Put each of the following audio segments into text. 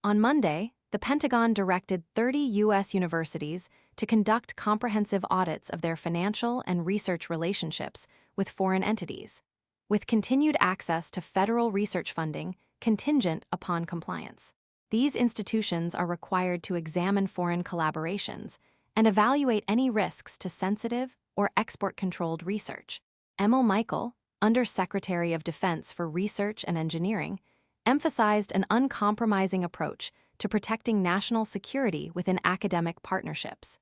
On Monday, the Pentagon directed 30 U.S. universities to conduct comprehensive audits of their financial and research relationships with foreign entities, with continued access to federal research funding contingent upon compliance. These institutions are required to examine foreign collaborations and evaluate any risks to sensitive or export-controlled research. Emil Michael, Under-Secretary of Defense for Research and Engineering, emphasized an uncompromising approach to protecting national security within academic partnerships,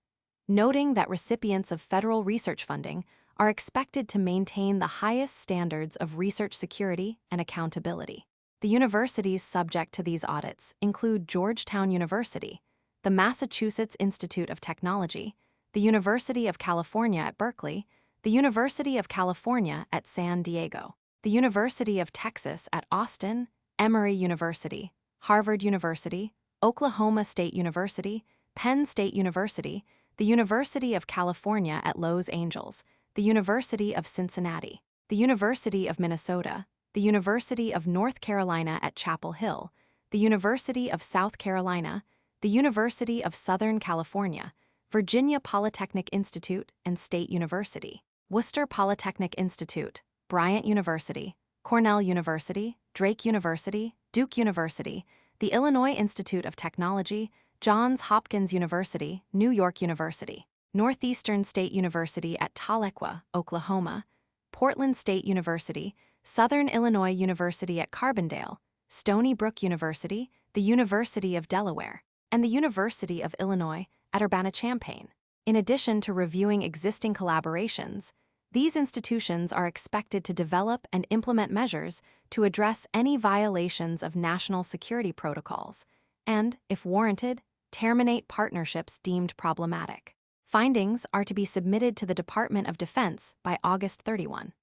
noting that recipients of federal research funding are expected to maintain the highest standards of research security and accountability. The universities subject to these audits include Georgetown University, the Massachusetts Institute of Technology, the University of California at Berkeley, the University of California at San Diego, the University of Texas at Austin, Emory University, Harvard University, Oklahoma State University, Penn State University, the University of California at Los Angeles, the University of Cincinnati, the University of Minnesota, the University of North Carolina at Chapel Hill, the University of South Carolina, the University of Southern California, Virginia Polytechnic Institute and State University, Worcester Polytechnic Institute, Bryant University, Cornell University, Drake University, Duke University, the Illinois Institute of Technology, Johns Hopkins University, New York University, Northeastern State University at Tahlequah, Oklahoma, Portland State University, Southern Illinois University at Carbondale, Stony Brook University, the University of Delaware, and the University of Illinois at Urbana-Champaign. In addition to reviewing existing collaborations, these institutions are expected to develop and implement measures to address any violations of national security protocols and, if warranted, terminate partnerships deemed problematic. Findings are to be submitted to the Department of Defense by August 31.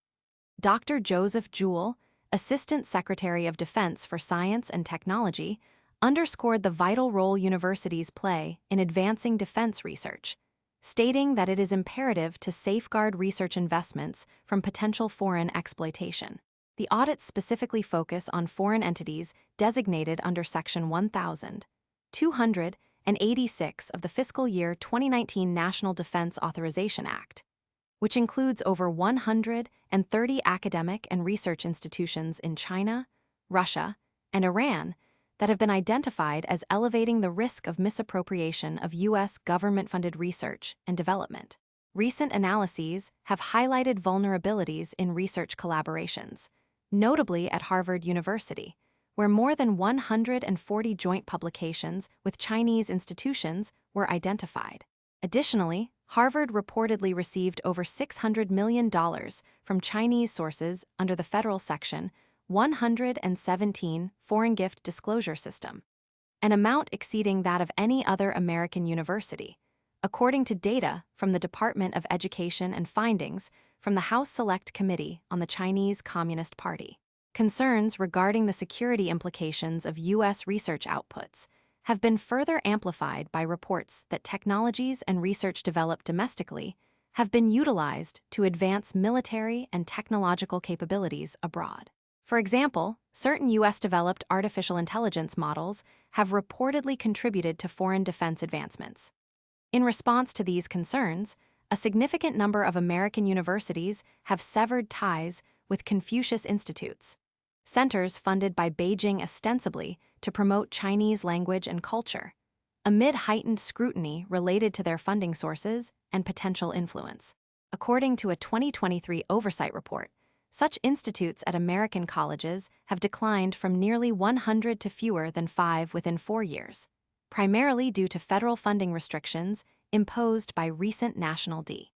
Dr. Joseph Jewell, Assistant Secretary of Defense for Science and Technology, underscored the vital role universities play in advancing defense research, stating that it is imperative to safeguard research investments from potential foreign exploitation. The audits specifically focus on foreign entities designated under Section 1286 of the fiscal year 2019 National Defense Authorization Act, which includes over 130 academic and research institutions in China, Russia, and Iran that have been identified as elevating the risk of misappropriation of U.S. government-funded research and development. Recent analyses have highlighted vulnerabilities in research collaborations, notably at Harvard University, where more than 140 joint publications with Chinese institutions were identified. Additionally, Harvard reportedly received over $600 million from Chinese sources under the federal Section 117 Foreign Gift Disclosure System, an amount exceeding that of any other American university, according to data from the Department of Education and findings from the House Select Committee on the Chinese Communist Party. Concerns regarding the security implications of U.S. research outputs have been further amplified by reports that technologies and research developed domestically have been utilized to advance military and technological capabilities abroad. For example, certain U.S.-developed artificial intelligence models have reportedly contributed to foreign defense advancements. In response to these concerns, a significant number of American universities have severed ties with Confucius Institutes, centers funded by Beijing ostensibly to promote Chinese language and culture, amid heightened scrutiny related to their funding sources and potential influence. According to a 2023 oversight report, such institutes at American colleges have declined from nearly 100 to fewer than 5 within 4 years, primarily due to federal funding restrictions imposed by recent national D.